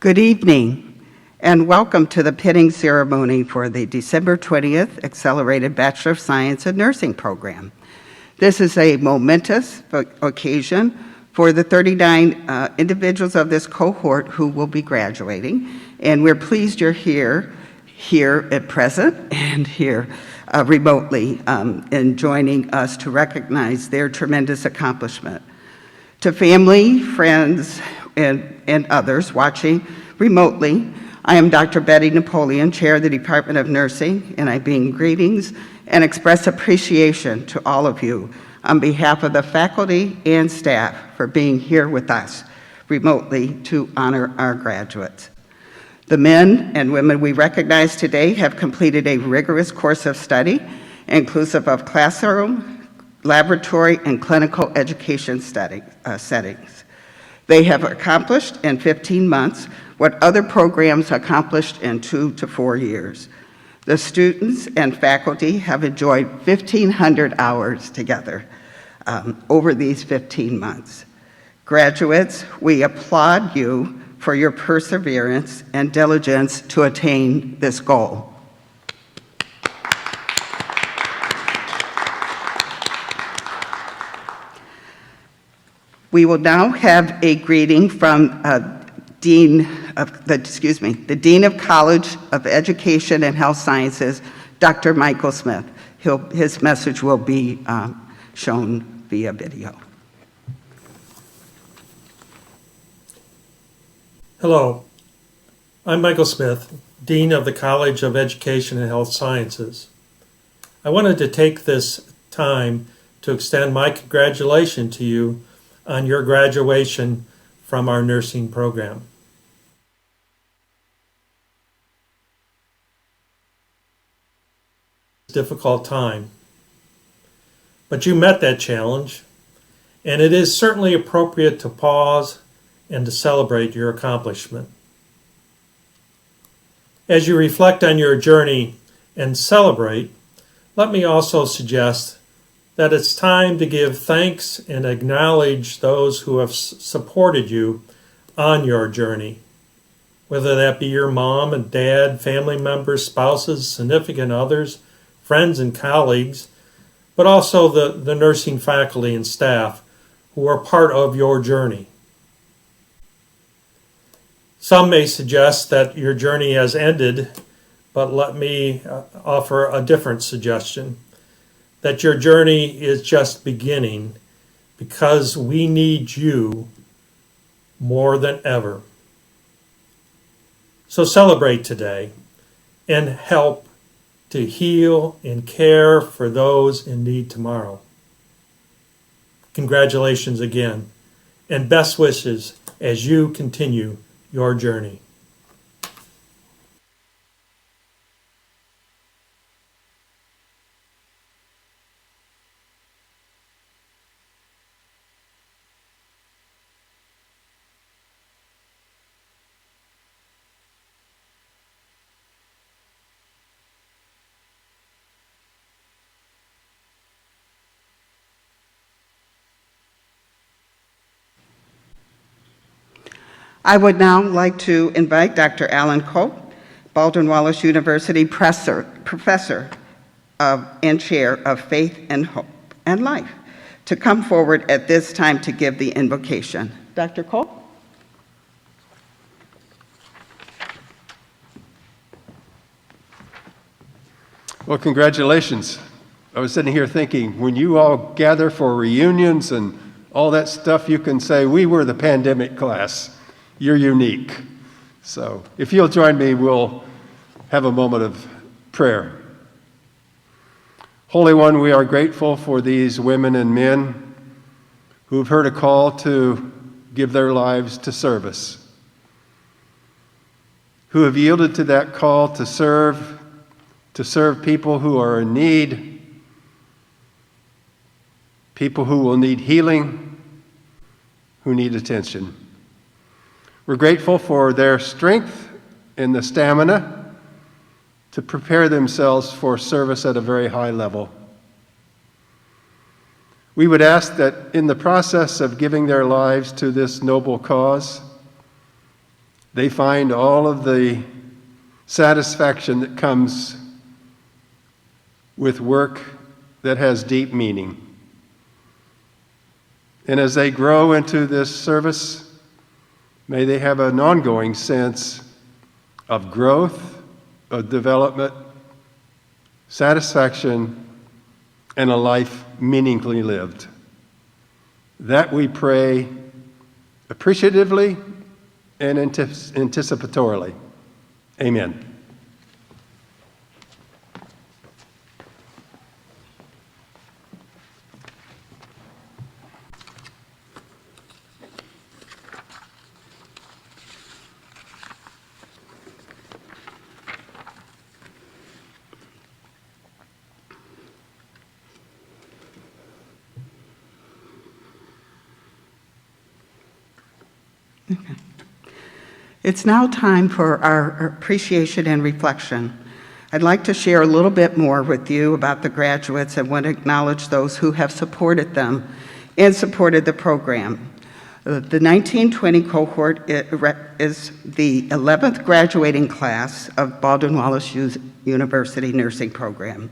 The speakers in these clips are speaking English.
Good evening, and welcome to the pitting ceremony for the December 20th Accelerated Bachelor of Science in Nursing program. This is a momentous occasion for the 39 individuals of this cohort who will be graduating, and we're pleased you're here at present and here remotely and joining us to recognize their tremendous accomplishment. To family, friends, and others watching remotely, I am Dr. Betty Napoleon, Chair of the Department of Nursing, and I bring greetings and express appreciation to all of you on behalf of the faculty and staff for being here with us remotely to honor our graduates. The men and women we recognize today have completed a rigorous course of study, inclusive of classroom, laboratory, and clinical education settings. They have accomplished in 15 months what other programs accomplished in 2 to 4 years. The students and faculty have enjoyed 1,500 hours together over these 15 months. Graduates, we applaud you for your perseverance and diligence to attain this goal. We will now have a greeting from the Dean of College of Education and Health Sciences, Dr. Michael Smith. His message will be shown via video. Hello, I'm Michael Smith, Dean of the College of Education and Health Sciences. I wanted to take this time to extend my congratulations to you on your graduation from our nursing program. Difficult time, but you met that challenge, and it is certainly appropriate to pause and to celebrate your accomplishment. As you reflect on your journey and celebrate, let me also suggest that it's time to give thanks and acknowledge those who have supported you on your journey, whether that be your mom and dad, family members, spouses, significant others, friends and colleagues, but also the nursing faculty and staff who are part of your journey. Some may suggest that your journey has ended, but let me offer a different suggestion, that your journey is just beginning because we need you more than ever. So celebrate today and help to heal and care for those in need tomorrow. Congratulations again, and best wishes as you continue your journey. I would now like to invite Dr. Alan Cope, Baldwin-Wallace University Professor and Chair of Faith and Hope and Life, to come forward at this time to give the invocation. Dr. Cope? Well, congratulations. I was sitting here thinking, when you all gather for reunions and all that stuff, you can say, we were the pandemic class. You're unique. So if you'll join me, we'll have a moment of prayer. Holy One, we are grateful for these women and men who've heard a call to give their lives to service, who have yielded to that call to serve people who are in need, people who will need healing, who need attention. We're grateful for their strength and the stamina to prepare themselves for service at a very high level. We would ask that in the process of giving their lives to this noble cause, They find all of the satisfaction that comes with work that has deep meaning. And as they grow into this service, may they have an ongoing sense of growth, of development, satisfaction, and a life meaningfully lived. That we pray appreciatively and anticipatorily. Amen. Okay. It's now time for our appreciation and reflection. I'd like to share a little bit more with you about the graduates and want to acknowledge those who have supported them and supported the program. The 1920 cohort is the 11th graduating class of Baldwin-Wallace University nursing program.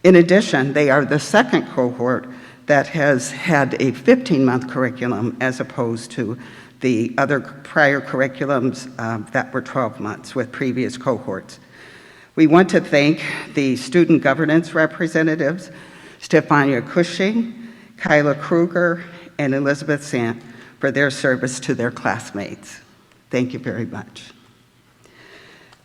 In addition, they are the second cohort that has had a 15-month curriculum as opposed to the other prior curriculums that were 12 months with previous cohorts. We want to thank the student governance representatives, Stephania Cushing, Kyla Krueger, and Elizabeth Sant, for their service to their classmates. Thank you very much.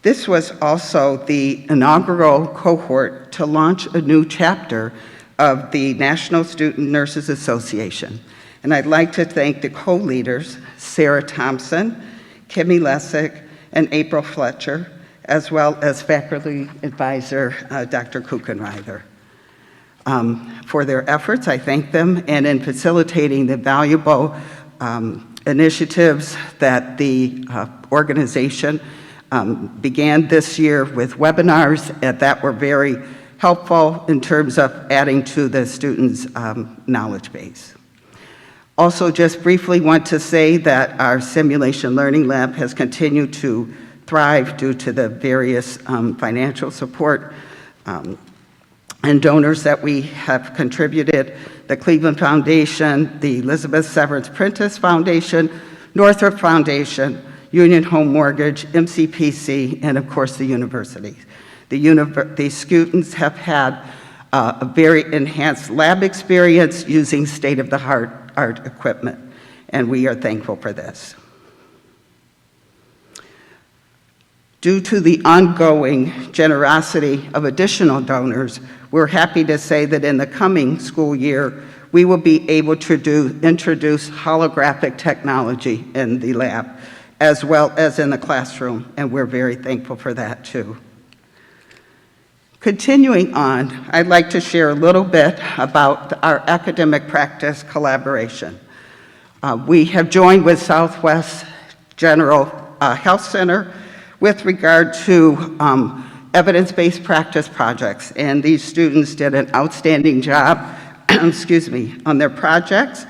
This was also the inaugural cohort to launch a new chapter of the National Student Nurses Association. And I'd like to thank the co-leaders, Sarah Thompson, Kimmy Lessick, and April Fletcher, as well as faculty advisor, Dr. Kuchenreither. For their efforts, I thank them, and in facilitating the valuable initiatives that the organization began this year with webinars that were very helpful in terms of adding to the students' knowledge base. Also, just briefly want to say that our simulation learning lab has continued to thrive due to the various financial support and donors that we have contributed: the Cleveland Foundation, the Elizabeth Severance Prentice Foundation, Northrop Foundation, Union Home Mortgage, MCPC, and of course the universities. The students have had a very enhanced lab experience using state-of-the-art equipment, and we are thankful for this. Due to the ongoing generosity of additional donors, we're happy to say that in the coming school year, we will be able to introduce holographic technology in the lab, as well as in the classroom, and we're very thankful for that too. Continuing on, I'd like to share a little bit about our academic practice collaboration. We have joined with Southwest General Health Center with regard to evidence-based practice projects, and these students did an outstanding job on their projects.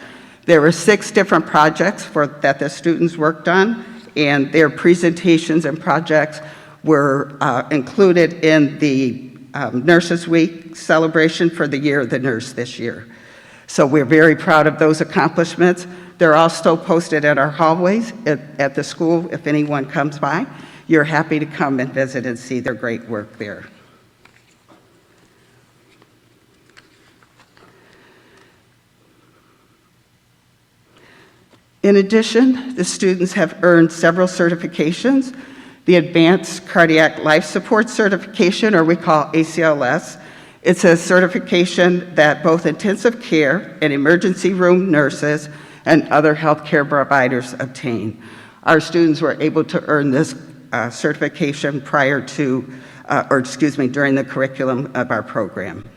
There were 6 different projects that the students worked on, and their presentations and projects were included in the Nurses Week celebration for the Year of the Nurse this year. So we're very proud of those accomplishments. They're also posted at our hallways at the school. If anyone comes by, you're happy to come and visit and see their great work there. In addition, the students have earned several certifications. The Advanced Cardiac Life Support Certification, or we call ACLS. It's a certification that both intensive care and emergency room nurses and other healthcare providers obtain. Our students were able to earn this certification during the curriculum of our program.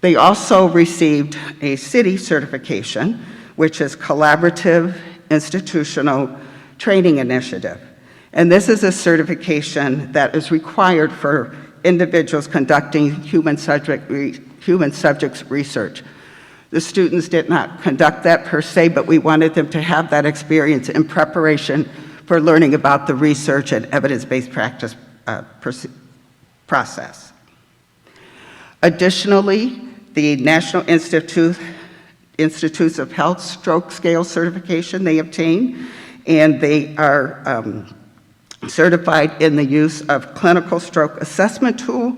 They also received a city certification, which is Collaborative Institutional Training Initiative. And this is a certification that is required for individuals conducting human subjects research. The students did not conduct that per se, but we wanted them to have that experience in preparation for learning about the research and evidence-based practice process. Additionally, the National Institutes of Health Stroke Scale certification they obtained, and they are certified in the use of clinical stroke assessment tool,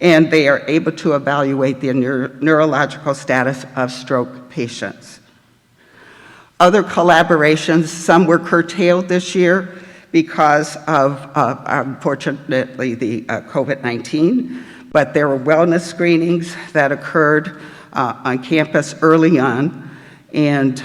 and they are able to evaluate the neurological status of stroke patients. Other collaborations, some were curtailed this year because of, unfortunately, the COVID-19, but there were wellness screenings that occurred on campus early on, and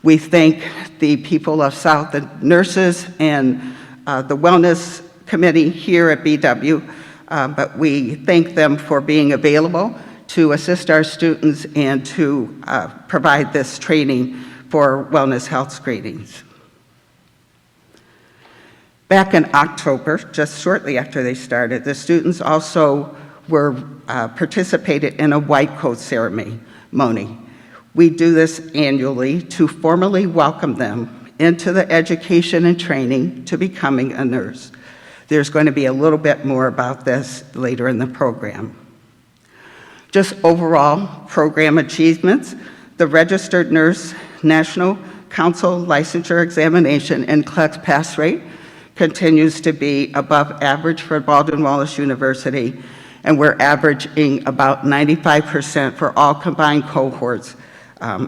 we thank the people of South, the nurses, and the wellness committee here at BW, but we thank them for being available to assist our students and to provide this training for wellness health screenings. Back in October, just shortly after they started, the students also were participated in a white coat ceremony. We do this annually to formally welcome them into the education and training to becoming a nurse. There's going to be a little bit more about this later in the program. Just overall program achievements, the Registered Nurse National Council Licensure Examination NCLEX pass rate continues to be above average for Baldwin-Wallace University, and we're averaging about 95% for all combined cohorts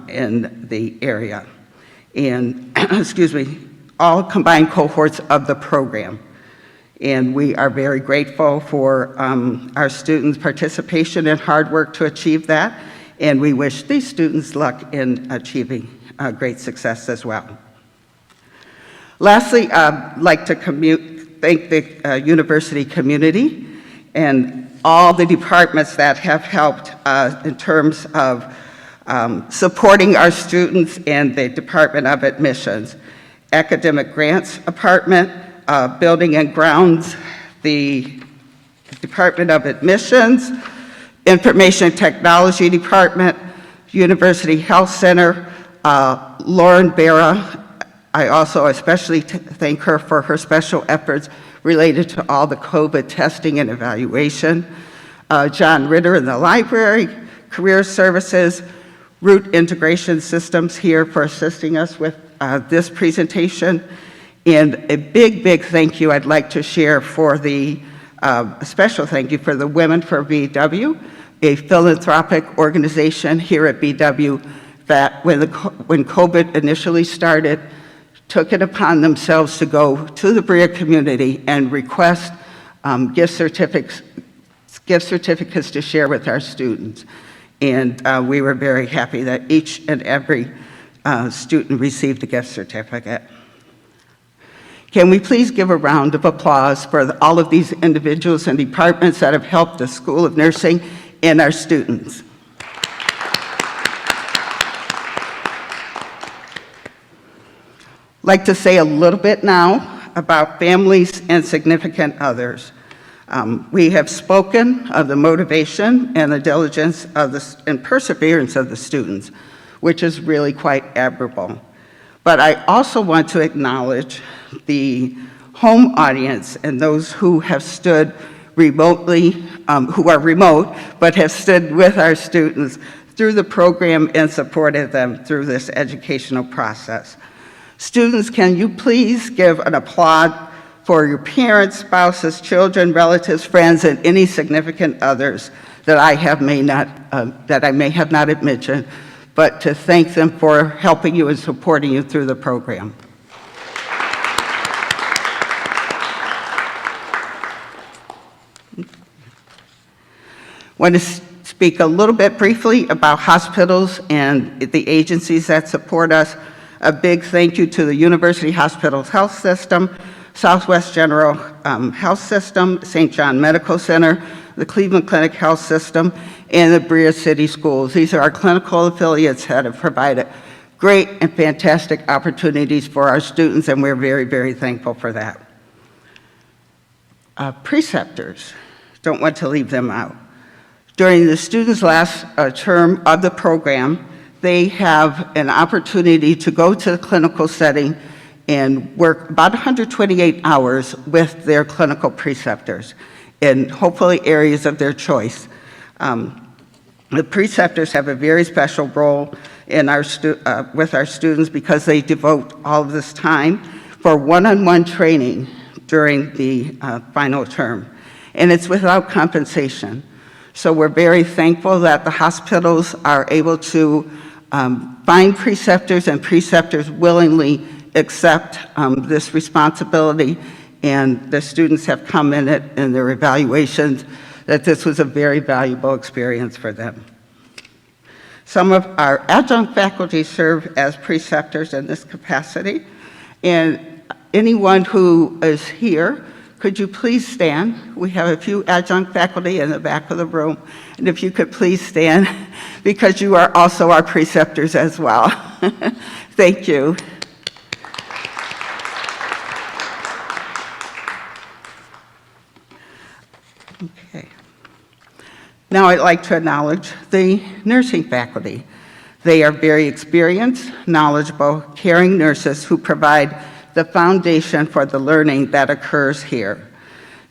in the area. And, excuse me, all combined cohorts of the program. And we are very grateful for our students' participation and hard work to achieve that, and we wish these students luck in achieving great success as well. Lastly, I'd like to thank the university community and all the departments that have helped in terms of supporting our students and the Department of Admissions. Academic Grants Department, Building and Grounds, the Department of Admissions, Information Technology Department, University Health Center, Lauren Barra. I also especially thank her for her special efforts related to all the COVID testing and evaluation. John Ritter in the library, Career Services, Root Integration Systems here for assisting us with this presentation. And a big, big thank you I'd like to share for a special thank you for the Women for BW, a philanthropic organization here at BW that when COVID initially started, took it upon themselves to go to the Berea community and request gift certificates to share with our students. And we were very happy that each and every student received a gift certificate. Can we please give a round of applause for all of these individuals and departments that have helped the School of Nursing and our students? I'd like to say a little bit now about families and significant others. We have spoken of the motivation and the diligence and perseverance of the students, which is really quite admirable. But I also want to acknowledge the home audience and those who have stood remotely, who are remote, but have stood with our students through the program and supported them through this educational process. Students, can you please give an applause for your parents, spouses, children, relatives, friends, and any significant others that I may have not mentioned, but to thank them for helping you and supporting you through the program. I want to speak a little bit briefly about hospitals and the agencies that support us. A big thank you to the University Hospitals Health System, Southwest General Health System, St. John Medical Center, the Cleveland Clinic Health System, and the Berea City Schools. These are our clinical affiliates that have provided great and fantastic opportunities for our students, and we're very, very thankful for that. Preceptors, don't want to leave them out. During the students' last term of the program, they have an opportunity to go to the clinical setting and work about 128 hours with their clinical preceptors in hopefully areas of their choice. The preceptors have a very special role in with our students because they devote all of this time for one-on-one training during the final term, and it's without compensation. So we're very thankful that the hospitals are able to find preceptors, and preceptors willingly accept this responsibility, and the students have commented in their evaluations that this was a very valuable experience for them. Some of our adjunct faculty serve as preceptors in this capacity, and anyone who is here, could you please stand? We have a few adjunct faculty in the back of the room, and if you could please stand, because you are also our preceptors as well. Thank you. Okay. Now I'd like to acknowledge the nursing faculty. They are very experienced, knowledgeable, caring nurses who provide the foundation for the learning that occurs here.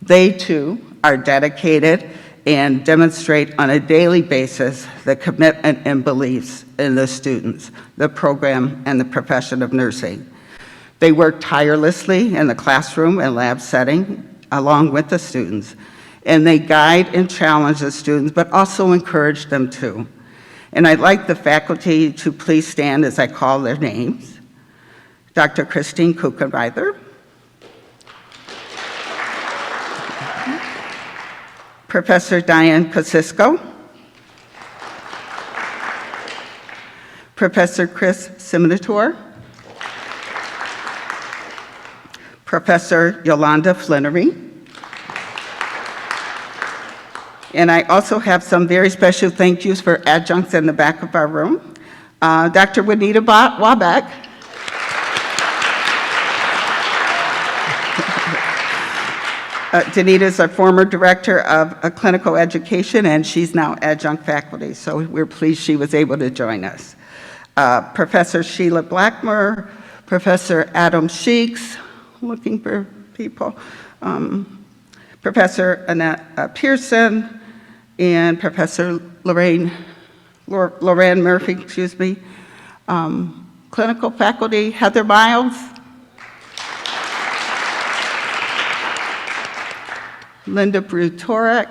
They too are dedicated and demonstrate on a daily basis the commitment and beliefs in the students, the program, and the profession of nursing. They work tirelessly in the classroom and lab setting along with the students, and they guide and challenge the students, but also encourage them too. And I'd like the faculty to please stand as I call their names. Dr. Christine Kuchenreither, Professor Diane Kosciuszko, Professor Chris Simonitor, Professor Yolanda Flannery, and I also have some very special thank yous for adjuncts in the back of our room. Dr. Juanita Waback, Danita is our former director of clinical education, and she's now adjunct faculty, so we're pleased she was able to join us. Professor Sheila Blackmer, Professor Adam Sheeks, looking for people, Professor Annette Pearson, and Professor Lorraine Murphy, clinical faculty, Heather Miles, Linda Brutorek,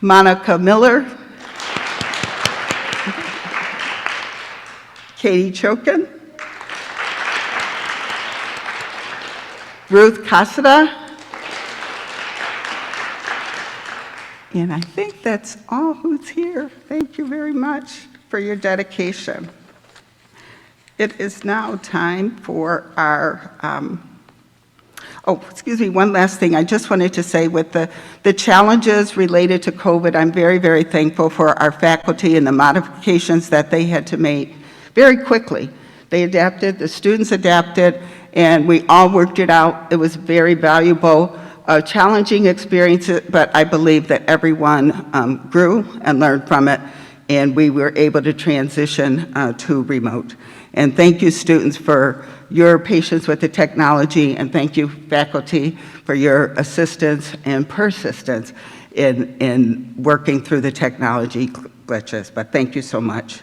Monica Miller, Katie Chokin, Ruth Casada, and I think that's all who's here. Thank you very much for your dedication. It is now time for our, one last thing. I just wanted to say with the challenges related to COVID, I'm very, very thankful for our faculty and the modifications that they had to make very quickly. They adapted, the students adapted, and we all worked it out. It was very valuable, challenging experience, but I believe that everyone grew and learned from it, and we were able to transition to remote. And thank you, students, for your patience with the technology, and thank you, faculty, for your assistance and persistence in working through the technology glitches. But thank you so much.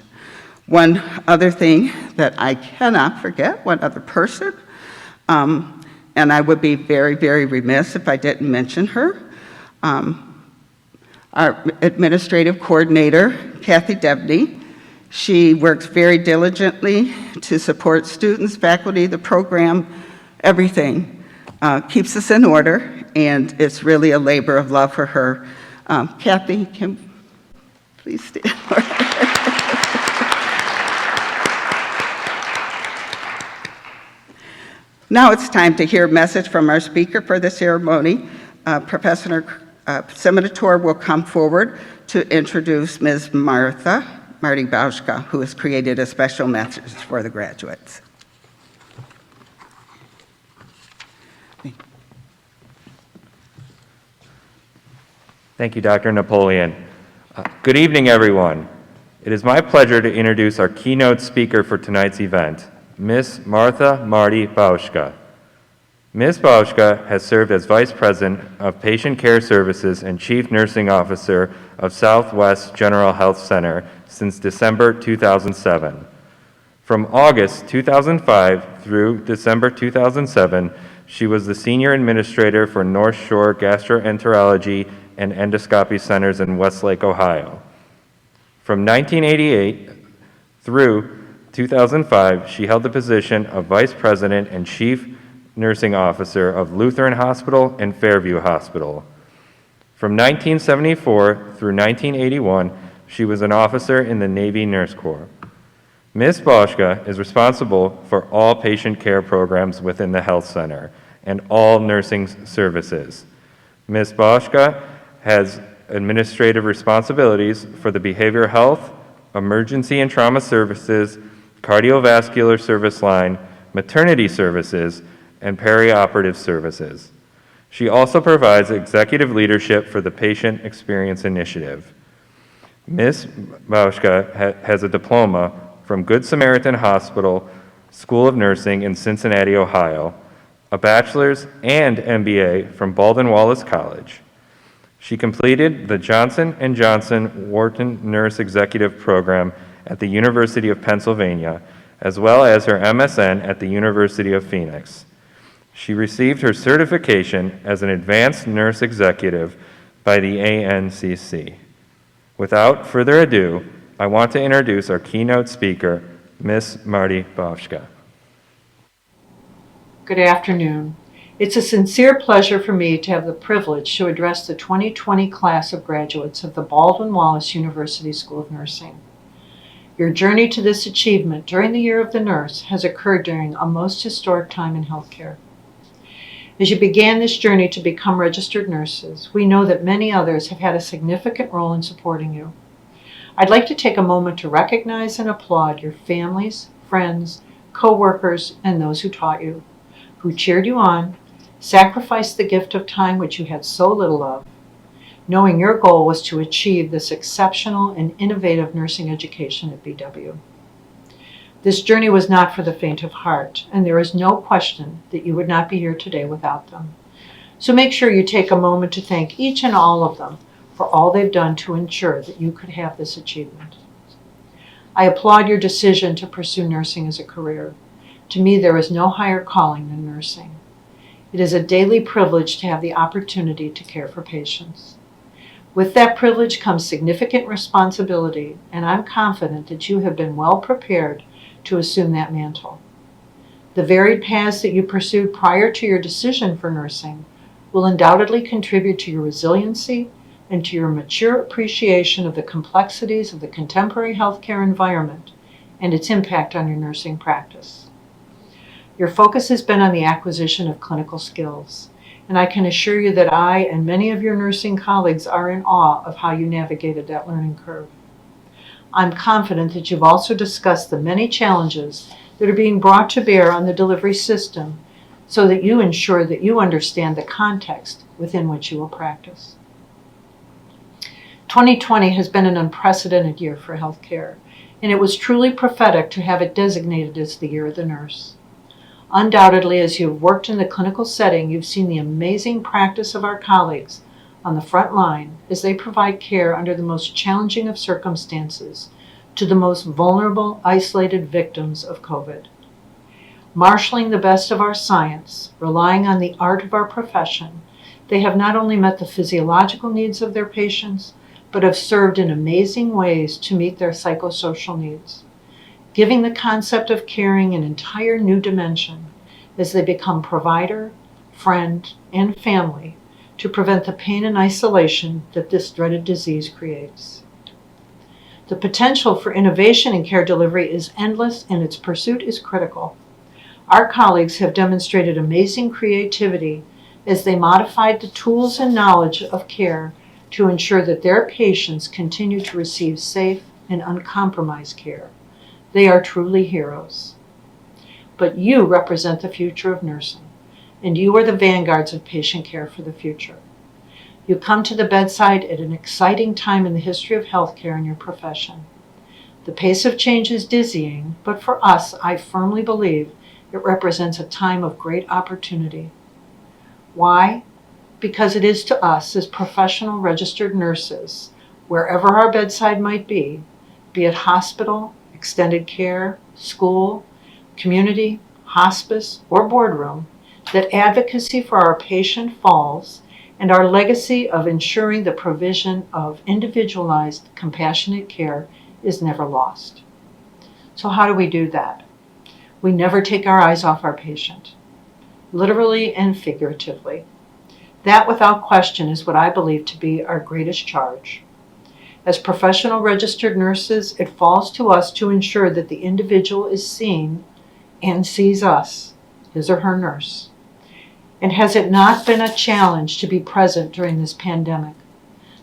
One other thing that I cannot forget, one other person, and I would be very, very remiss if I didn't mention her, our administrative coordinator, Kathy Debney. She works very diligently to support students, faculty, the program, everything. Keeps us in order, and it's really a labor of love for her. Kathy, can please stand? Now it's time to hear a message from our speaker for the ceremony. Professor Simonitor will come forward to introduce Ms. Marty Bauschka, who has created a special message for the graduates. Thank you, Dr. Napoleon. Good evening, everyone. It is my pleasure to introduce our keynote speaker for tonight's event, Ms. Martha Marty Bauschka. Ms. Bauschka has served as Vice President of Patient Care Services and Chief Nursing Officer of Southwest General Health Center since December 2007. From August 2005 through December 2007, she was the Senior Administrator for North Shore Gastroenterology and Endoscopy Centers in Westlake, Ohio. From 1988 through 2005, she held the position of Vice President and Chief Nursing Officer of Lutheran Hospital and Fairview Hospital. From 1974 through 1981, she was an officer in the Navy Nurse Corps. Ms. Bauschka is responsible for all patient care programs within the health center and all nursing services. Ms. Bauschka has administrative responsibilities for the behavioral health, emergency and trauma services, cardiovascular service line, maternity services, and perioperative services. She also provides executive leadership for the Patient Experience Initiative. Ms. Bauschka has a diploma from Good Samaritan Hospital School of Nursing in Cincinnati, Ohio, a bachelor's and MBA from Baldwin Wallace College. She completed the Johnson & Johnson Wharton Nurse Executive Program at the University of Pennsylvania, as well as her MSN at the University of Phoenix. She received her certification as an advanced nurse executive by the ANCC. Without further ado, I want to introduce our keynote speaker, Ms. Marty Bauschka. Good afternoon. It's a sincere pleasure for me to have the privilege to address the 2020 class of graduates of the Baldwin Wallace University School of Nursing. Your journey to this achievement during the Year of the Nurse has occurred during a most historic time in healthcare. As you began this journey to become registered nurses, we know that many others have had a significant role in supporting you. I'd like to take a moment to recognize and applaud your families, friends, co-workers, and those who taught you, who cheered you on, sacrificed the gift of time which you had so little of, knowing your goal was to achieve this exceptional and innovative nursing education at BW. This journey was not for the faint of heart, and there is no question that you would not be here today without them. So make sure you take a moment to thank each and all of them for all they've done to ensure that you could have this achievement. I applaud your decision to pursue nursing as a career. To me, there is no higher calling than nursing. It is a daily privilege to have the opportunity to care for patients. With that privilege comes significant responsibility, and I'm confident that you have been well prepared to assume that mantle. The varied paths that you pursued prior to your decision for nursing will undoubtedly contribute to your resiliency and to your mature appreciation of the complexities of the contemporary healthcare environment and its impact on your nursing practice. Your focus has been on the acquisition of clinical skills, and I can assure you that I and many of your nursing colleagues are in awe of how you navigated that learning curve. I'm confident that you've also discussed the many challenges that are being brought to bear on the delivery system so that you ensure that you understand the context within which you will practice. 2020 has been an unprecedented year for healthcare, and it was truly prophetic to have it designated as the Year of the Nurse. Undoubtedly, as you've worked in the clinical setting, you've seen the amazing practice of our colleagues on the front line as they provide care under the most challenging of circumstances to the most vulnerable, isolated victims of COVID. Marshaling the best of our science, relying on the art of our profession, they have not only met the physiological needs of their patients, but have served in amazing ways to meet their psychosocial needs, giving the concept of caring an entire new dimension as they become provider, friend, and family to prevent the pain and isolation that this dreaded disease creates. The potential for innovation in care delivery is endless, and its pursuit is critical. Our colleagues have demonstrated amazing creativity as they modified the tools and knowledge of care to ensure that their patients continue to receive safe and uncompromised care. They are truly heroes. But you represent the future of nursing, and you are the vanguards of patient care for the future. You come to the bedside at an exciting time in the history of healthcare in your profession. The pace of change is dizzying, but for us, I firmly believe it represents a time of great opportunity. Why? Because it is to us as professional registered nurses, wherever our bedside might be it hospital, extended care, school, community, hospice, or boardroom, that advocacy for our patient falls and our legacy of ensuring the provision of individualized, compassionate care is never lost. So how do we do that? We never take our eyes off our patient, literally and figuratively. That, without question, is what I believe to be our greatest charge. As professional registered nurses, it falls to us to ensure that the individual is seen and sees us, his or her nurse. And has it not been a challenge to be present during this pandemic?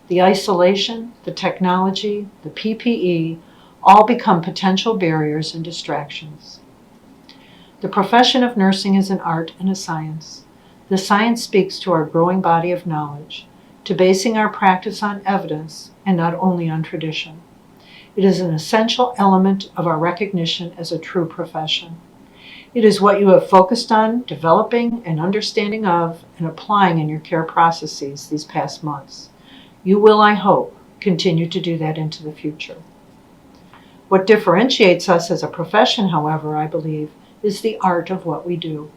The isolation, the technology, the PPE, all become potential barriers and distractions. The profession of nursing is an art and a science. The science speaks to our growing body of knowledge, to basing our practice on evidence and not only on tradition. It is an essential element of our recognition as a true profession. It is what you have focused on developing and understanding of and applying in your care processes these past months. You will, I hope, continue to do that into the future. What differentiates us as a profession, however, I believe, is the art of what we do.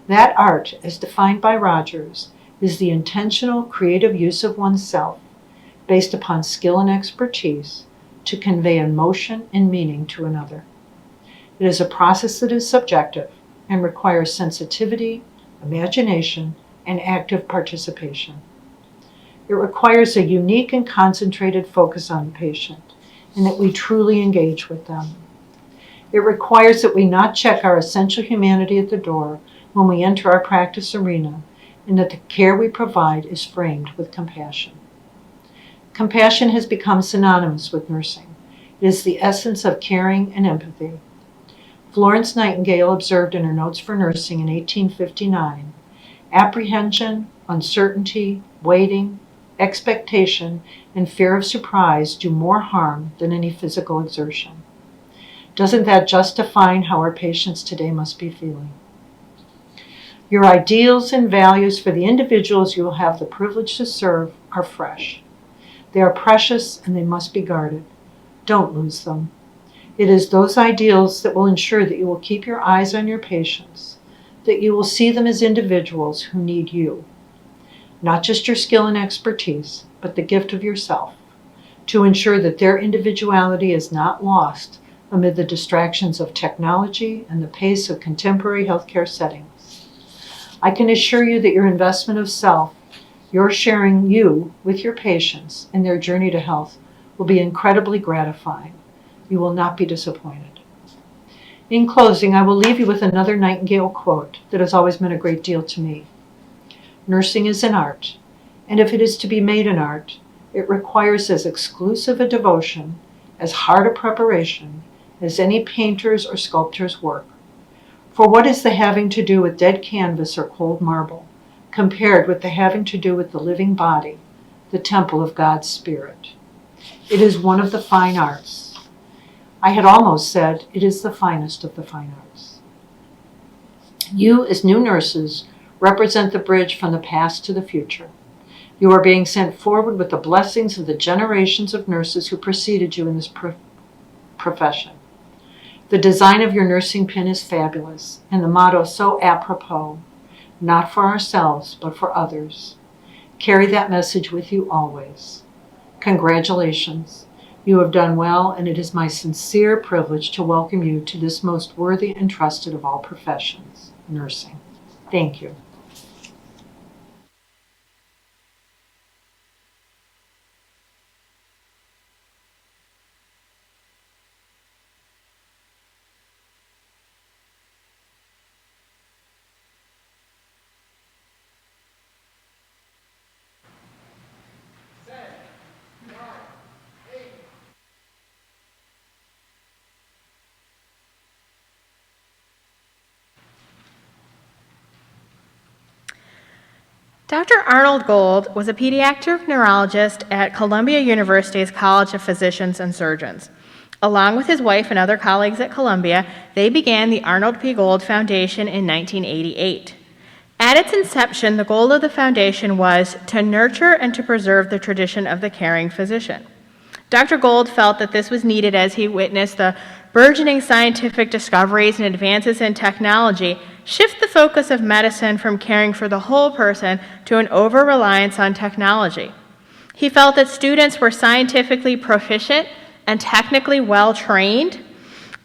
That art, as defined by Rogers, is the intentional, creative use of oneself, based upon skill and expertise, to convey emotion and meaning to another. It is a process that is subjective and requires sensitivity, imagination, and active participation. It requires a unique and concentrated focus on the patient, and that we truly engage with them. It requires that we not check our essential humanity at the door when we enter our practice arena, and that the care we provide is framed with compassion. Compassion has become synonymous with nursing. It is the essence of caring and empathy. Florence Nightingale observed in her Notes for Nursing in 1859, apprehension, uncertainty, waiting, expectation, and fear of surprise do more harm than any physical exertion. Doesn't that just define how our patients today must be feeling? Your ideals and values for the individuals you will have the privilege to serve are fresh. They are precious and they must be guarded. Don't lose them. It is those ideals that will ensure that you will keep your eyes on your patients, that you will see them as individuals who need you. Not just your skill and expertise, but the gift of yourself, to ensure that their individuality is not lost amid the distractions of technology and the pace of contemporary healthcare settings. I can assure you that your investment of self, your sharing you with your patients in their journey to health, will be incredibly gratifying. You will not be disappointed. In closing, I will leave you with another Nightingale quote that has always meant a great deal to me. Nursing is an art, and if it is to be made an art, it requires as exclusive a devotion, as hard a preparation, as any painter's or sculptor's work. For what is the having to do with dead canvas or cold marble, compared with the having to do with the living body, the temple of God's Spirit? It is one of the fine arts. I had almost said it is the finest of the fine arts. You, as new nurses, represent the bridge from the past to the future. You are being sent forward with the blessings of the generations of nurses who preceded you in this profession. The design of your nursing pin is fabulous, and the motto so apropos, not for ourselves, but for others. Carry that message with you always. Congratulations. You have done well, and it is my sincere privilege to welcome you to this most worthy and trusted of all professions, nursing. Thank you. Dr. Arnold Gold was a pediatric neurologist at Columbia University's College of Physicians and Surgeons. Along with his wife and other colleagues at Columbia, they began the Arnold P. Gold Foundation in 1988. At its inception, the goal of the foundation was to nurture and to preserve the tradition of the caring physician. Dr. Gold felt that this was needed as he witnessed the burgeoning scientific discoveries and advances in technology shift the focus of medicine from caring for the whole person to an over-reliance on technology. He felt that students were scientifically proficient and technically well-trained,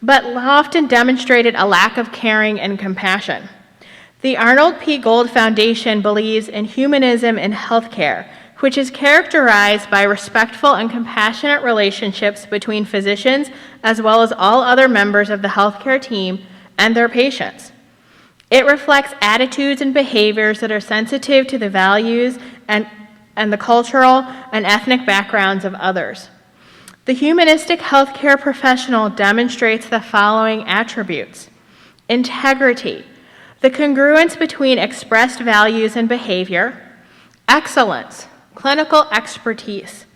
but often demonstrated a lack of caring and compassion. The Arnold P. Gold Foundation believes in humanism in healthcare, which is characterized by respectful and compassionate relationships between physicians as well as all other members of the healthcare team and their patients. It reflects attitudes and behaviors that are sensitive to the values and the cultural and ethnic backgrounds of others. The humanistic healthcare professional demonstrates the following attributes: integrity, the congruence between expressed values and behavior; excellence, clinical expertise;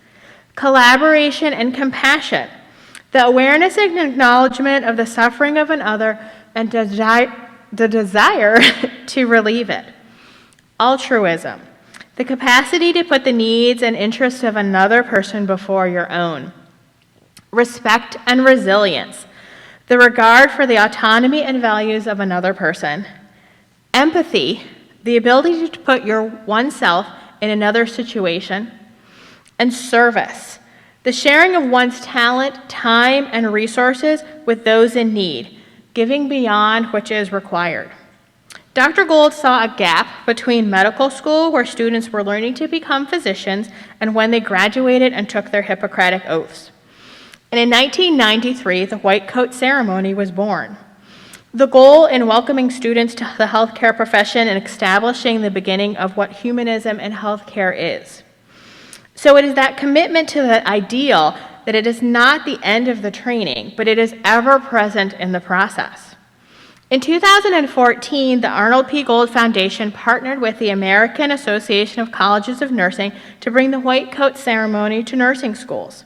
collaboration and compassion, the awareness and acknowledgement of the suffering of another and the desire to relieve it; altruism, the capacity to put the needs and interests of another person before your own; respect and resilience, the regard for the autonomy and values of another person; empathy, the ability to put oneself in another situation; and service, the sharing of one's talent, time, and resources with those in need, giving beyond which is required. Dr. Gold saw a gap between medical school, where students were learning to become physicians, and when they graduated and took their Hippocratic oaths. And in 1993, the white coat ceremony was born. The goal in welcoming students to the healthcare profession and establishing the beginning of what humanism in healthcare is. So it is that commitment to the ideal that it is not the end of the training, but it is ever present in the process. In 2014, the Arnold P. Gold Foundation partnered with the American Association of Colleges of Nursing to bring the white coat ceremony to nursing schools.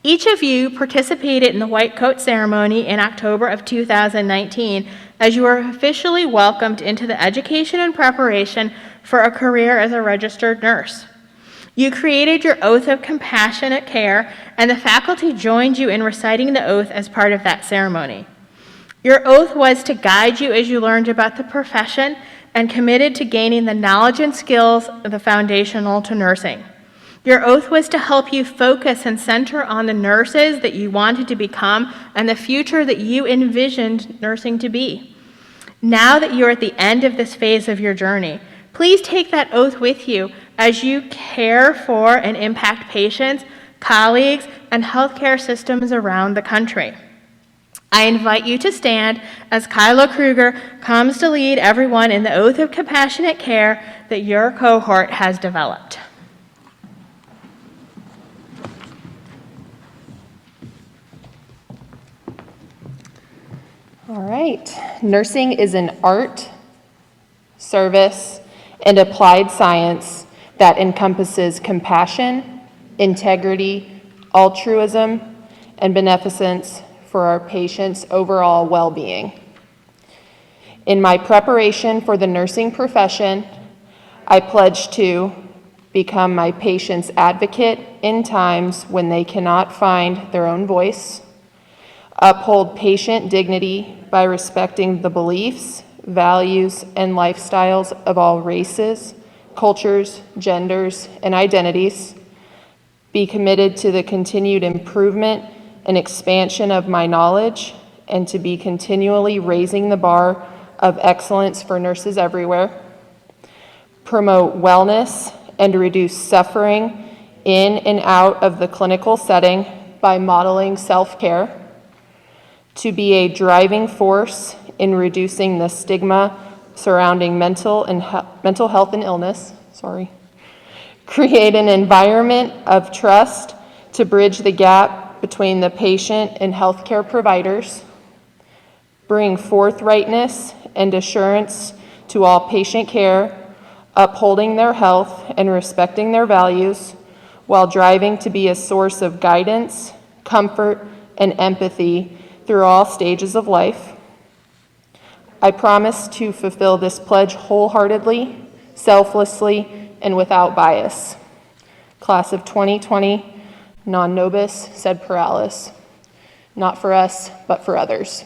Each of you participated in the white coat ceremony in October of 2019 as you were officially welcomed into the education and preparation for a career as a registered nurse. You created your oath of compassionate care, and the faculty joined you in reciting the oath as part of that ceremony. Your oath was to guide you as you learned about the profession and committed to gaining the knowledge and skills of the foundational to nursing. Your oath was to help you focus and center on the nurses that you wanted to become and the future that you envisioned nursing to be. Now that you're at the end of this phase of your journey, please take that oath with you as you care for and impact patients, colleagues, and healthcare systems around the country. I invite you to stand as Kyla Krueger comes to lead everyone in the oath of compassionate care that your cohort has developed. All right. Nursing is an art, service, and applied science that encompasses compassion, integrity, altruism, and beneficence for our patients' overall well-being. In my preparation for the nursing profession, I pledge to become my patient's advocate in times when they cannot find their own voice, uphold patient dignity by respecting the beliefs, values, and lifestyles of all races, cultures, genders, and identities, be committed to the continued improvement and expansion of my knowledge, and to be continually raising the bar of excellence for nurses everywhere, promote wellness and reduce suffering in and out of the clinical setting by modeling self-care, to be a driving force in reducing the stigma surrounding mental health and illness, create an environment of trust to bridge the gap between the patient and healthcare providers, bring forthrightness and assurance to all patient care, upholding their health and respecting their values, while driving to be a source of guidance, comfort, and empathy through all stages of life. I promise to fulfill this pledge wholeheartedly, selflessly, and without bias. Class of 2020, non nobis sed pluralis. Not for us, but for others.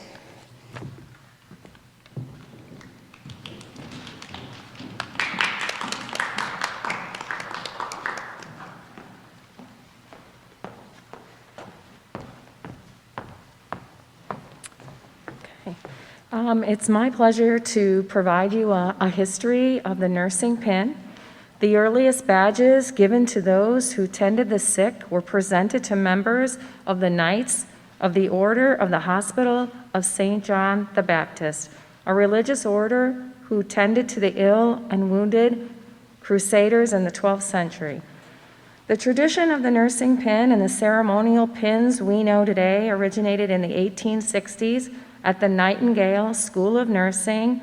It's my pleasure to provide you a history of the nursing pin. The earliest badges given to those who tended the sick were presented to members of the Knights of the Order of the Hospital of St. John the Baptist, a religious order who tended to the ill and wounded crusaders in the 12th century. The tradition of the nursing pin and the ceremonial pins we know today originated in the 1860s at the Nightingale School of Nursing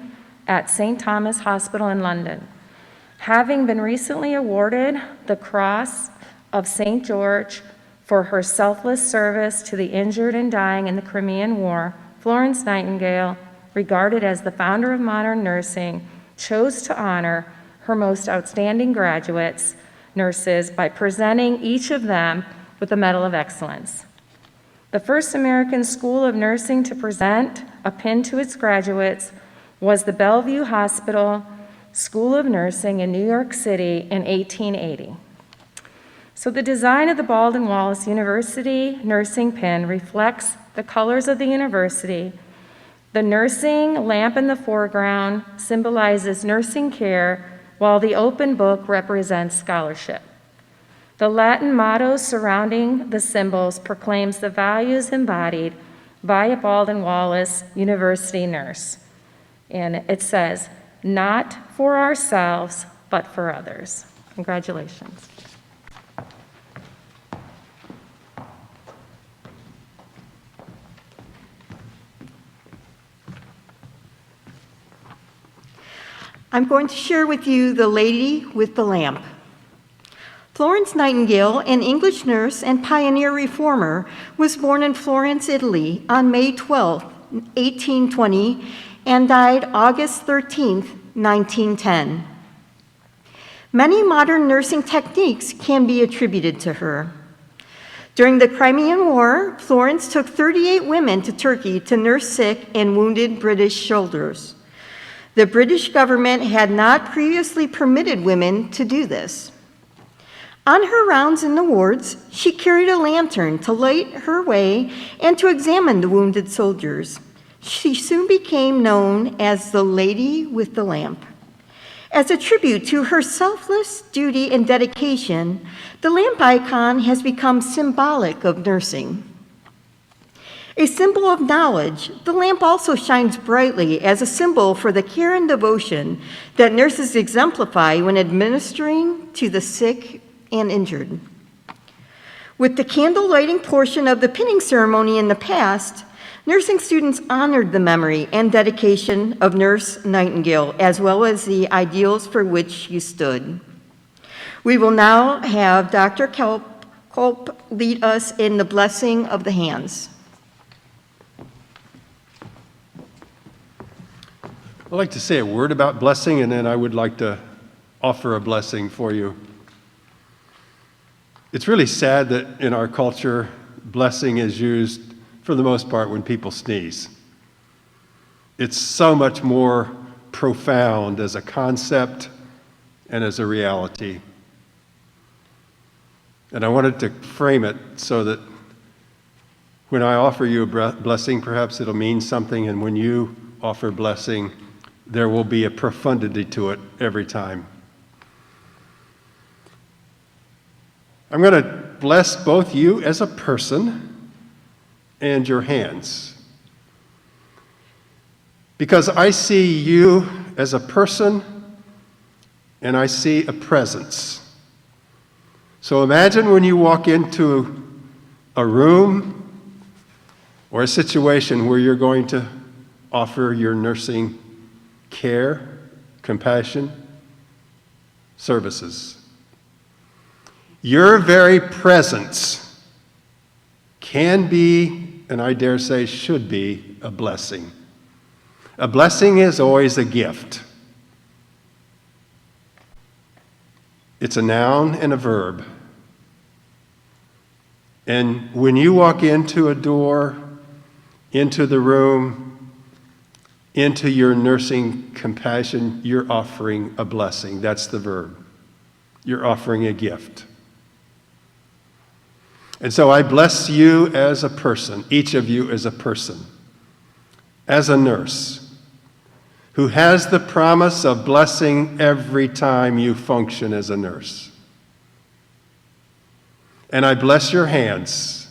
at St. Thomas Hospital in London. Having been recently awarded the Cross of St. George for her selfless service to the injured and dying in the Crimean War, Florence Nightingale, regarded as the founder of modern nursing, chose to honor her most outstanding graduates, nurses, by presenting each of them with a Medal of Excellence. The first American school of nursing to present a pin to its graduates was the Bellevue Hospital School of Nursing in New York City in 1880. So the design of the Baldwin Wallace University nursing pin reflects the colors of the university. The nursing lamp in the foreground symbolizes nursing care, while the open book represents scholarship. The Latin motto surrounding the symbols proclaims the values embodied by a Baldwin Wallace University nurse. And it says, "Not for ourselves, but for others." Congratulations. I'm going to share with you the lady with the lamp. Florence Nightingale, an English nurse and pioneer reformer, was born in Florence, Italy on May 12, 1820, and died August 13, 1910. Many modern nursing techniques can be attributed to her. During the Crimean War, Florence took 38 women to Turkey to nurse sick and wounded British soldiers. The British government had not previously permitted women to do this. On her rounds in the wards, she carried a lantern to light her way and to examine the wounded soldiers. She soon became known as the Lady with the Lamp. As a tribute to her selfless duty and dedication, the lamp icon has become symbolic of nursing. A symbol of knowledge, the lamp also shines brightly as a symbol for the care and devotion that nurses exemplify when administering to the sick and injured. With the candle lighting portion of the pinning ceremony in the past, nursing students honored the memory and dedication of Nurse Nightingale, as well as the ideals for which she stood. We will now have Dr. Culp lead us in the blessing of the hands. I'd like to say a word about blessing, and then I would like to offer a blessing for you. It's really sad that in our culture, blessing is used for the most part when people sneeze. It's so much more profound as a concept and as a reality. And I wanted to frame it so that when I offer you a blessing, perhaps it'll mean something, and when you offer blessing, there will be a profundity to it every time. I'm going to bless both you as a person and your hands, because I see you as a person and I see a presence. So imagine when you walk into a room or a situation where you're going to offer your nursing care, compassion, services. Your very presence can be and I dare say should be, a blessing. A blessing is always a gift. It's a noun and a verb. And when you walk into a door, into the room, into your nursing compassion, you're offering a blessing. That's the verb. You're offering a gift. And so I bless you as a person, each of you as a person, as a nurse, who has the promise of blessing every time you function as a nurse. And I bless your hands,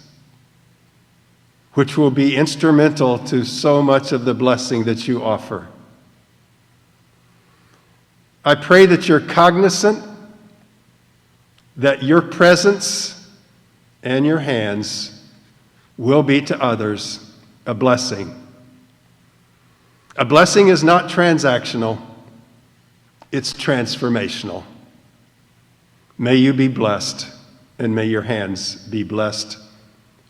which will be instrumental to so much of the blessing that you offer. I pray that you're cognizant that your presence and your hands will be to others a blessing. A blessing is not transactional, it's transformational. May you be blessed, and may your hands be blessed,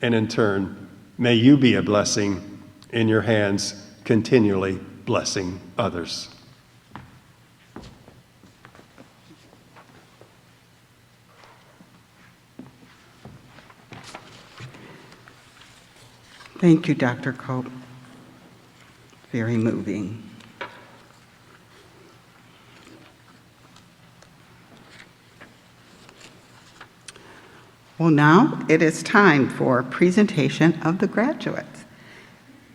and in turn, may you be a blessing in your hands, continually blessing others. Thank you, Dr. Cope. Very moving. Well, now it is time for presentation of the graduates.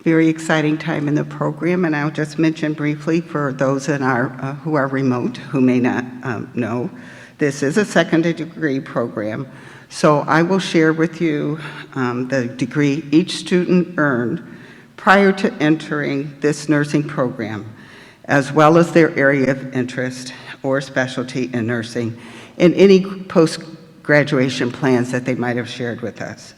Very exciting time in the program, and I'll just mention briefly for those in our who are remote, who may not know, this is a second degree program. So I will share with you the degree each student earned prior to entering this nursing program, as well as their area of interest or specialty in nursing, and any post-graduation plans that they might have shared with us.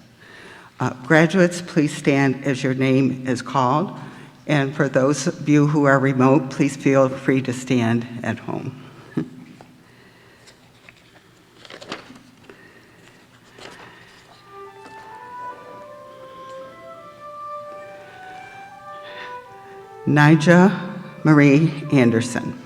Graduates, please stand as your name is called, and for those of you who are remote, please feel free to stand at home. Nija Marie Anderson.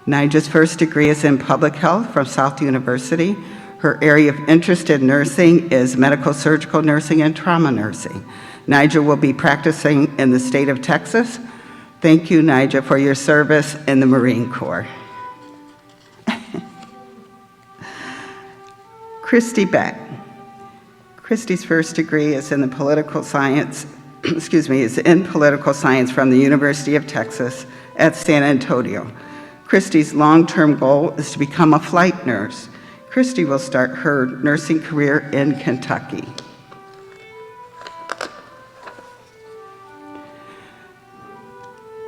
Nija's first degree is in public health from South University. Her area of interest in nursing is medical surgical nursing and trauma nursing. Nija will be practicing in the state of Texas. Thank you, Nija, for your service in the Marine Corps. Christie Beck. Christie's first degree is in the political science is in political science from the University of Texas at San Antonio. Christie's long-term goal is to become a flight nurse. Christie will start her nursing career in Kentucky.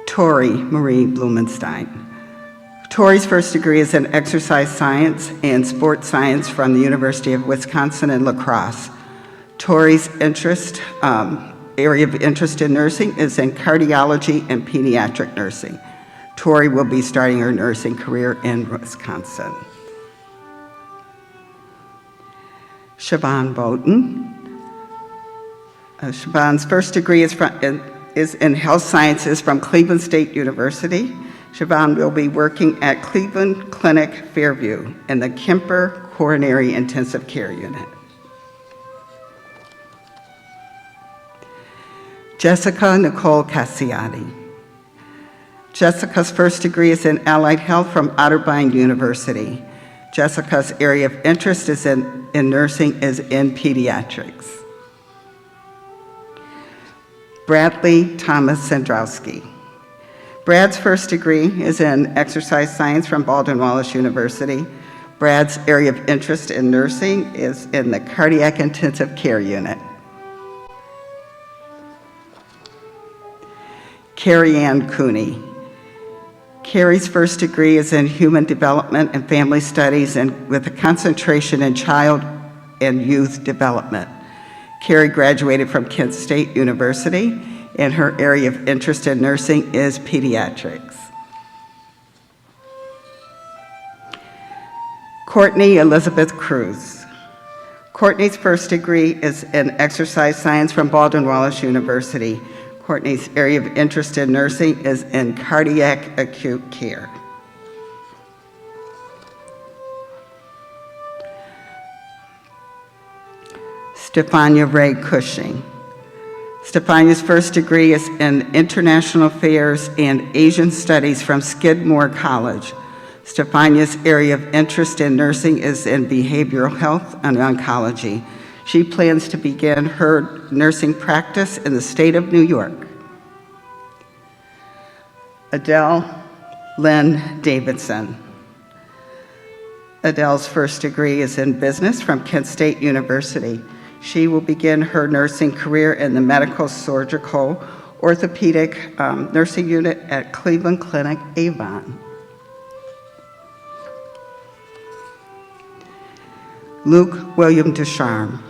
Tori Marie Blumenstein. Tori's first degree is in exercise science and sports science from the University of Wisconsin in LaCroix. Tori's area of interest in nursing is in cardiology and pediatric nursing. Tori will be starting her nursing career in Wisconsin. Siobhan Bowden. Siobhan's first degree is in health sciences from Cleveland State University. Siobhan will be working at Cleveland Clinic Fairview in the Kemper Coronary Intensive Care Unit. Jessica Nicole Casciotti. Jessica's first degree is in allied health from Otterbein University. Jessica's area of interest is in nursing is in pediatrics. Bradley Thomas Cendroski. Brad's first degree is in exercise science from Baldwin-Wallace University. Brad's area of interest in nursing is in the cardiac intensive care unit. Kerrie Ann Cooney. Kerrie's first degree is in human development and family studies and with a concentration in child and youth development. Kerrie graduated from Kent State University, and her area of interest in nursing is pediatrics. Courtnay Elizabeth Cruz. Courtnay's first degree is in exercise science from Baldwin-Wallace University. Courtnay's area of interest in nursing is in cardiac acute care. Stephania Ray Cushing. Stephania's first degree is in International Affairs and Asian Studies from Skidmore College. Stephania's area of interest in nursing is in behavioral health and oncology. She plans to begin her nursing practice in the state of New York. Adele Lynn Davidson. Adele's first degree is in business from Kent State University. She will begin her nursing career in the medical surgical orthopedic nursing unit at Cleveland Clinic Avon. Luc William Ducharme.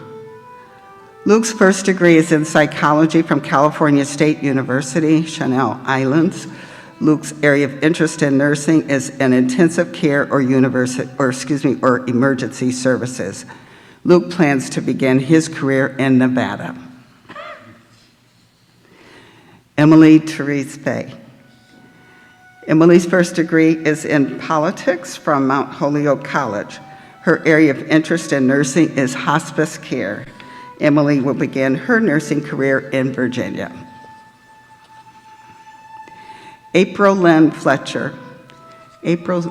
Luc's first degree is in psychology from California State University, Channel Islands. Luc's area of interest in nursing is in intensive care or emergency services. Luc plans to begin his career in Nevada. Emily Therese Fahy. Emily's first degree is in politics from Mount Holyoke College. Her area of interest in nursing is hospice care. Emily will begin her nursing career in Virginia. April Lynn Fletcher. April's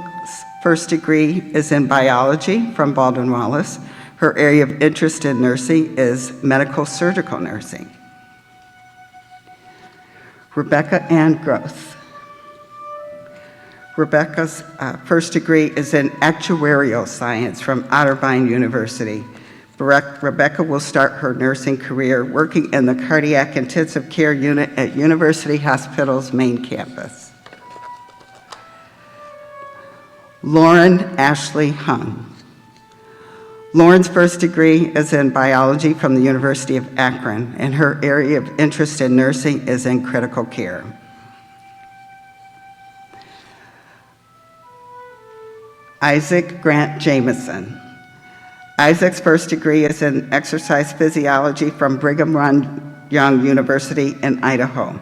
first degree is in biology from Baldwin-Wallace. Her area of interest in nursing is medical surgical nursing. Rebecca Ann Gross. Rebecca's first degree is in actuarial science from Otterbein University. Rebecca will start her nursing career working in the cardiac intensive care unit at University Hospital's main campus. Lauren Ashley Hung. Lauren's first degree is in biology from the University of Akron, and her area of interest in nursing is in critical care. Isaac Grant Jamison. Isaac's first degree is in exercise physiology from Brigham Young University in Idaho.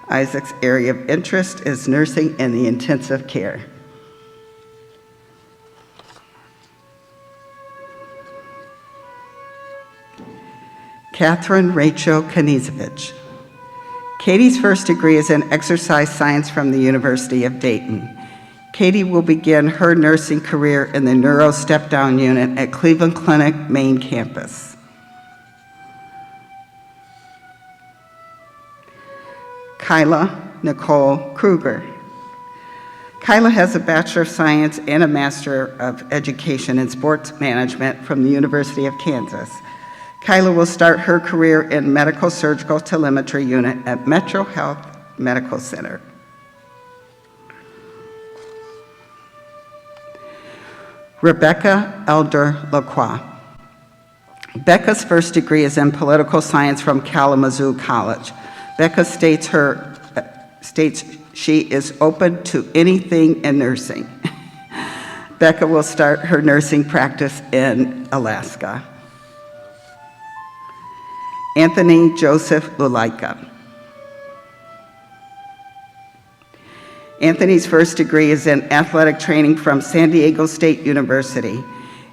Isaac's area of interest is nursing in the intensive care. Katherine Rachel Knezevich. Katie's first degree is in exercise science from the University of Dayton. Katie will begin her nursing career in the neuro step-down unit at Cleveland Clinic main campus. Kyla Nicole Krueger. Kyla has a Bachelor of Science and a Master of Education in Sports Management from the University of Kansas. Kyla will start her career in medical surgical telemetry unit at Metro Health Medical Center. Rebecca Elder LaCroix. Becca's first degree is in political science from Kalamazoo College. Becca states she is open to anything in nursing. Becca will start her nursing practice in Alaska. Anthony Joseph Leluika. Anthony's first degree is in athletic training from San Diego State University.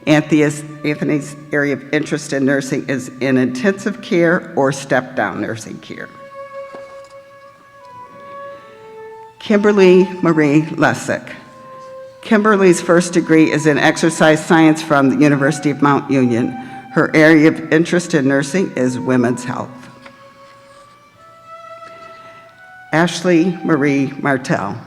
Anthony's area of interest in nursing is in intensive care or step-down nursing care. Kimberly Marie Lessick. Kimberly's first degree is in exercise science from the University of Mount Union. Her area of interest in nursing is women's health. Ashley Marie Martell.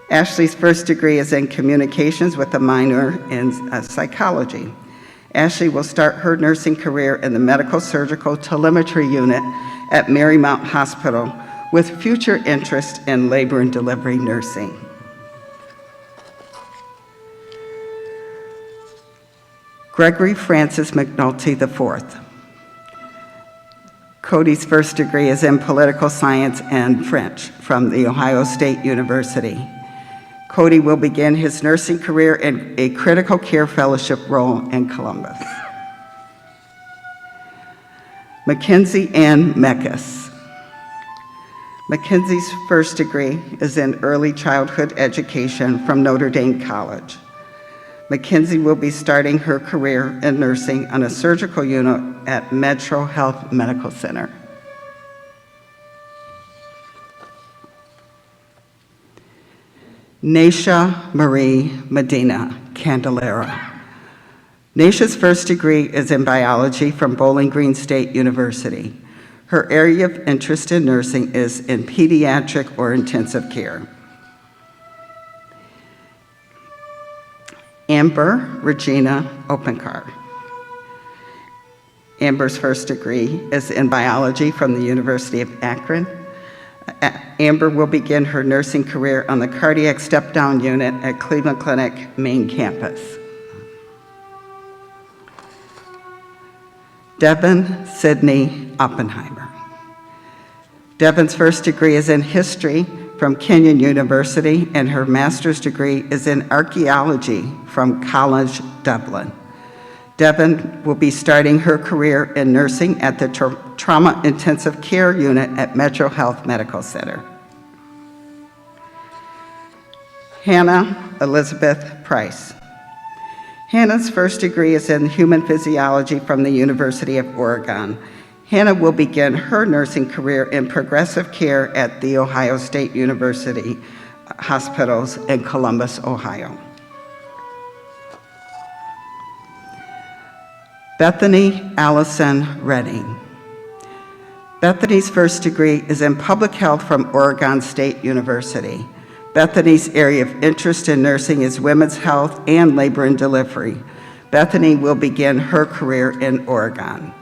Ashley's first degree is in communications with a minor in psychology. Ashley will start her nursing career in the medical surgical telemetry unit at Marymount Hospital with future interest in labor and delivery nursing. Gregory Francis McNulty IV. Cody's first degree is in political science and French from The Ohio State University. Cody will begin his nursing career in a critical care fellowship role in Columbus. Mackenzie Ann Meckes. Mackenzie's first degree is in early childhood education from Notre Dame College. Mackenzie will be starting her career in nursing on a surgical unit at Metro Health Medical Center. Nija Marie Medina Candelera. Nisha's first degree is in biology from Bowling Green State University. Her area of interest in nursing is in pediatric or intensive care. Amber Regina Openkar. Amber's first degree is in biology from the University of Akron. Amber will begin her nursing career on the cardiac step-down unit at Cleveland Clinic main campus. Devin Sidney Oppenheimer. Devin's first degree is in history from Kenyon University, and her master's degree is in archaeology from College Dublin. Devin will be starting her career in nursing at the Trauma Intensive Care Unit at Metro Health Medical Center. Hannah Elizabeth Price. Hannah's first degree is in human physiology from the University of Oregon. Hannah will begin her nursing career in progressive care at the Ohio State University Hospitals in Columbus, Ohio. Bethany Allison Redding. Bethany's first degree is in public health from Oregon State University. Bethany's area of interest in nursing is women's health and labor and delivery. Bethany will begin her career in Oregon.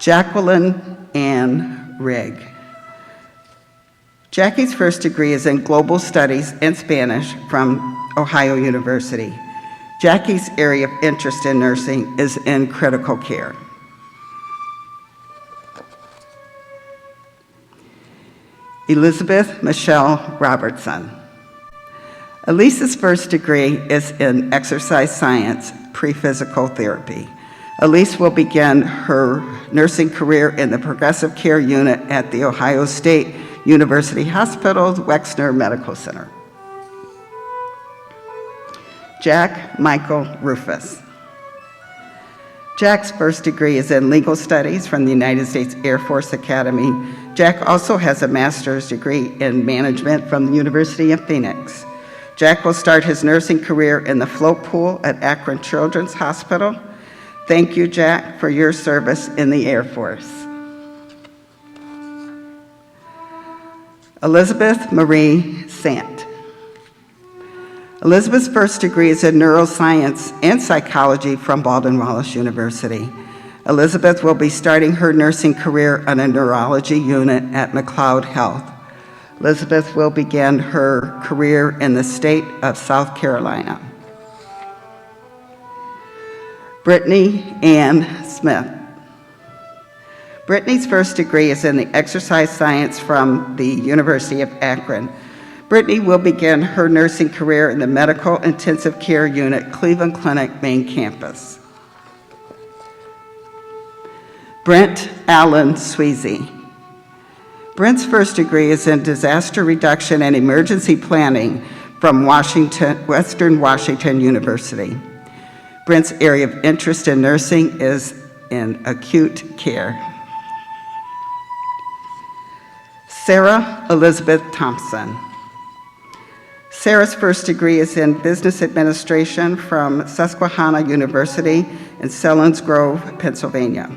Jacqueline Anne Rigg. Jackie's first degree is in global studies and Spanish from Ohio University. Jackie's area of interest in nursing is in critical care. Elizabeth Michelle Robertson. Elise's first degree is in exercise science, pre-physical therapy. Elise will begin her nursing career in the progressive care unit at the Ohio State University Hospital's Wexner Medical Center. Jack Michael Rufus. Jack's first degree is in legal studies from the United States Air Force Academy. Jack also has a master's degree in management from the University of Phoenix. Jack will start his nursing career in the float pool at Akron Children's Hospital. Thank you, Jack, for your service in the Air Force. Elizabeth Marie Sant. Elizabeth's first degree is in neuroscience and psychology from Baldwin-Wallace University. Elizabeth will be starting her nursing career on a neurology unit at McLeod Health. Elizabeth will begin her career in the state of South Carolina. Brittany Ann Smith. Brittany's first degree is in the exercise science from the University of Akron. Brittany will begin her nursing career in the medical intensive care unit, Cleveland Clinic main campus. Brent Allen Sweezy. Brent's first degree is in disaster reduction and emergency planning from Western Washington University. Brent's area of interest in nursing is in acute care. Sarah Elizabeth Thompson. Sarah's first degree is in business administration from Susquehanna University in Selinsgrove, Pennsylvania.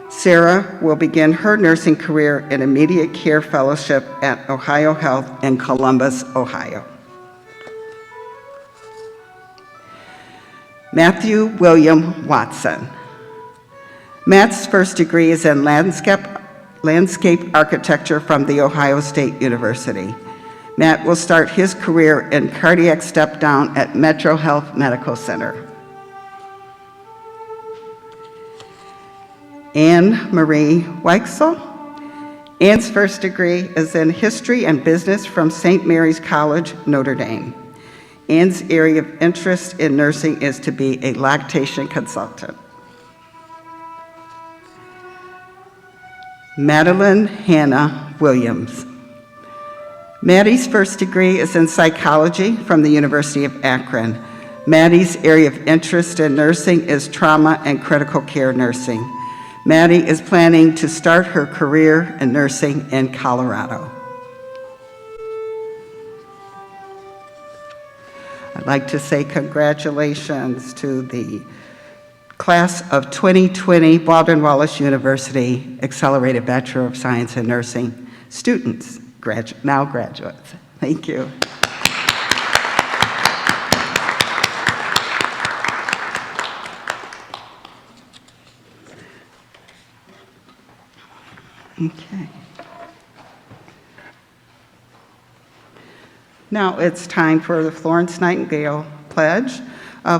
Sarah will begin her nursing career in immediate care fellowship at Ohio Health in Columbus, Ohio. Matthew William Watson. Matt's first degree is in landscape architecture from The Ohio State University. Matt will start his career in cardiac step-down at Metro Health Medical Center. Anne Marie Weixel. Ann's first degree is in History and Business from St. Mary's College, Notre Dame. Ann's area of interest in nursing is to be a lactation consultant. Madeline Hannah Williams. Maddie's first degree is in psychology from the University of Akron. Maddie's area of interest in nursing is trauma and critical care nursing. Maddie is planning to start her career in nursing in Colorado. I'd like to say congratulations to the class of 2020 Baldwin-Wallace University Accelerated Bachelor of Science in Nursing students, now graduates. Thank you. Okay. Now it's time for the Florence Nightingale Pledge.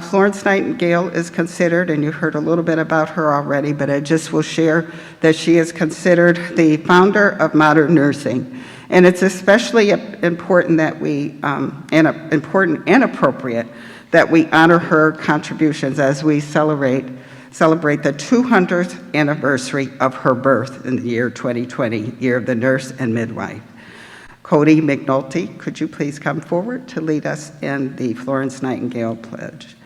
Florence Nightingale is considered, and you heard a little bit about her already, but I just will share that she is considered the founder of modern nursing. And it's especially important that we, important and appropriate that we honor her contributions as we celebrate the 200th anniversary of her birth in the year 2020, Year of the Nurse and Midwife. Cody McNulty, could you please come forward to lead us in the Florence Nightingale Pledge?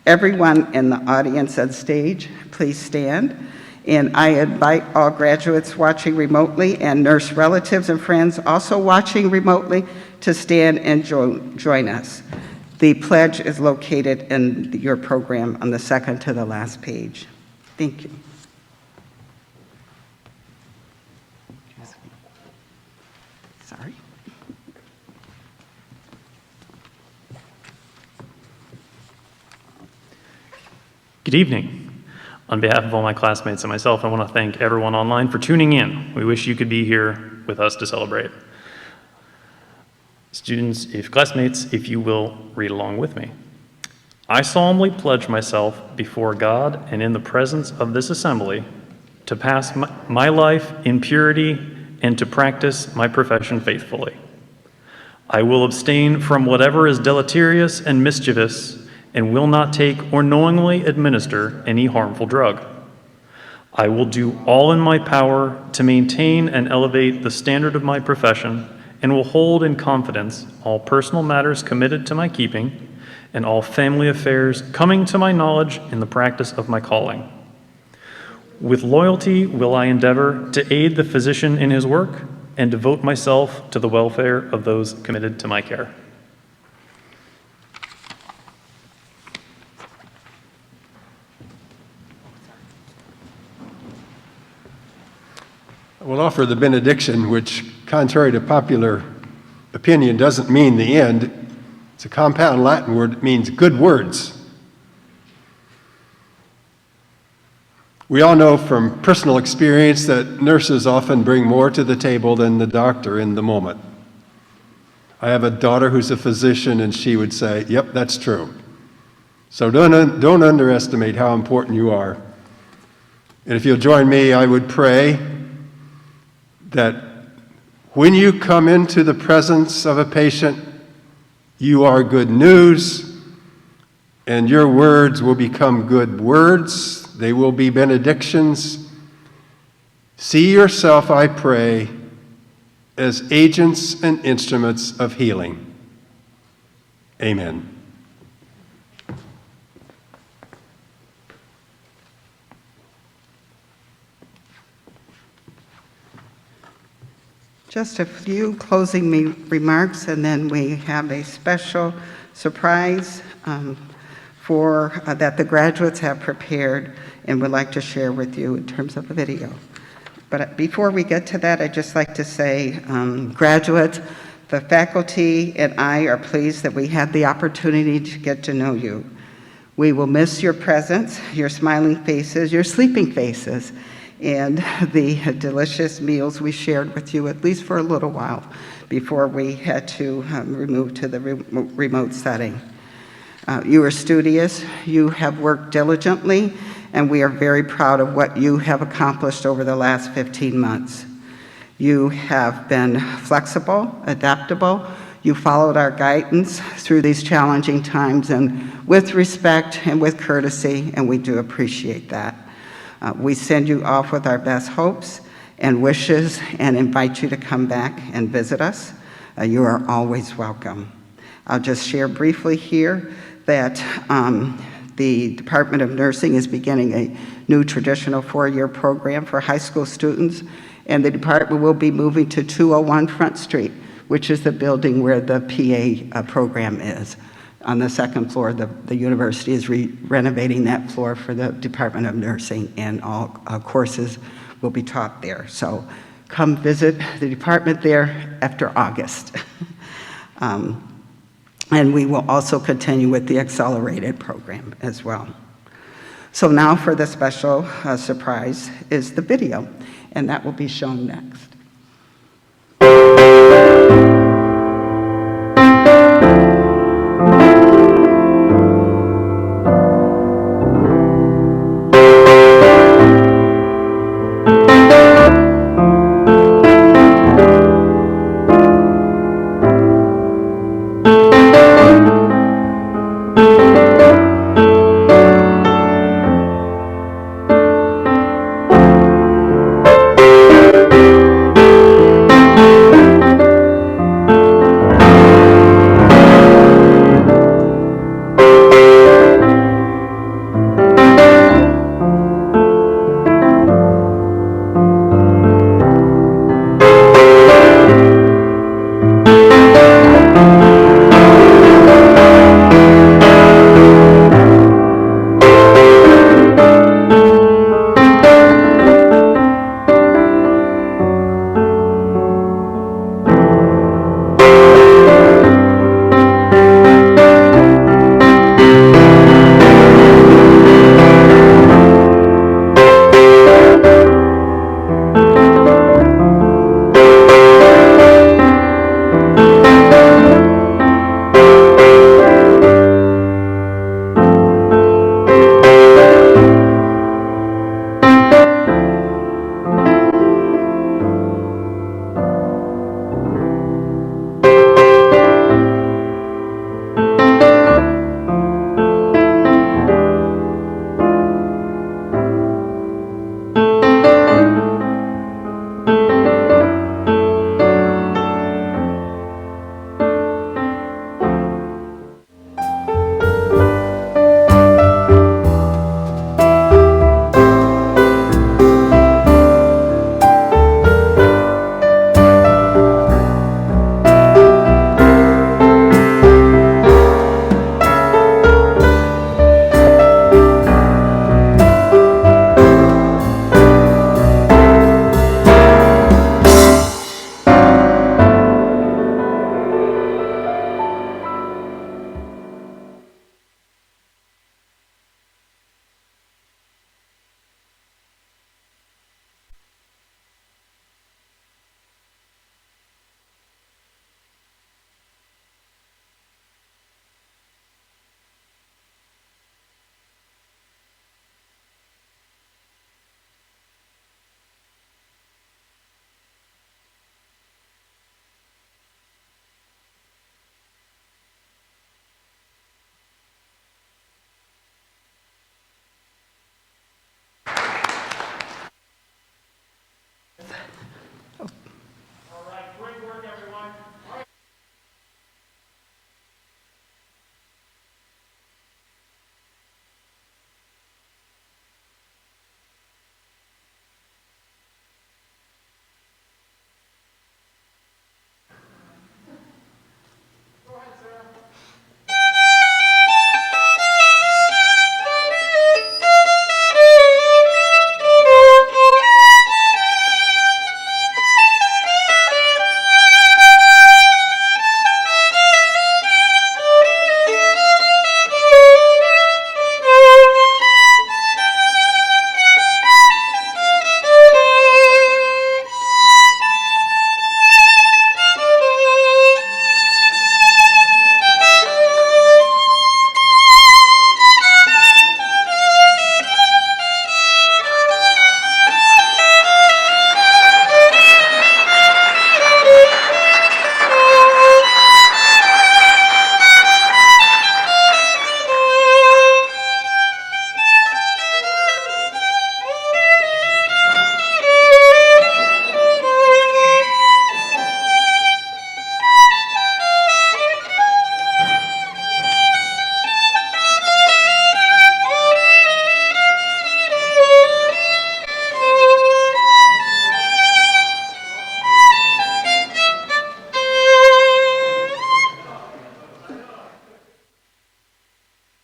Everyone in the audience and stage, please stand. And I invite all graduates watching remotely and nurse relatives and friends also watching remotely to stand and join us. The pledge is located in your program on the second to the last page. Thank you. Sorry. Good evening. On behalf of all my classmates and myself, I want to thank everyone online for tuning in. We wish you could be here with us to celebrate. Students, classmates, if you will read along with me. I solemnly pledge myself before God and in the presence of this assembly to pass my life in purity and to practice my profession faithfully. I will abstain from whatever is deleterious and mischievous and will not take or knowingly administer any harmful drug. I will do all in my power to maintain and elevate the standard of my profession and will hold in confidence all personal matters committed to my keeping and all family affairs coming to my knowledge in the practice of my calling. With loyalty will I endeavor to aid the physician in his work and devote myself to the welfare of those committed to my care. I will offer the benediction, which, contrary to popular opinion, doesn't mean the end. It's a compound Latin word that means good words. We all know from personal experience that nurses often bring more to the table than the doctor in the moment. I have a daughter who's a physician, and she would say, yep, that's true. So don't underestimate how important you are. And if you'll join me, I would pray that when you come into the presence of a patient, you are good news, and your words will become good words. They will be benedictions. See yourself, I pray, as agents and instruments of healing. Amen. Just a few closing remarks, and then we have a special surprise that the graduates have prepared and would like to share with you in terms of a video. But before we get to that, I'd just like to say, graduates, the faculty and I are pleased that we had the opportunity to get to know you. We will miss your presence, your smiling faces, your sleeping faces, and the delicious meals we shared with you, at least for a little while, before we had to remove to the remote setting. You are studious, you have worked diligently, and we are very proud of what you have accomplished over the last 15 months. You have been flexible, adaptable. You followed our guidance through these challenging times and with respect and with courtesy, and we do appreciate that. We send you off with our best hopes and wishes and invite you to come back and visit us. You are always welcome. I'll just share briefly here that the Department of Nursing is beginning a new traditional 4-year program for high school students, and the department will be moving to 201 Front Street, which is the building where the PA program is. On the second floor, the university is renovating that floor for the Department of Nursing, and all courses will be taught there. So come visit the department there after August. And we will also continue with the accelerated program as well. So now for the special surprise is the video, and that will be shown next.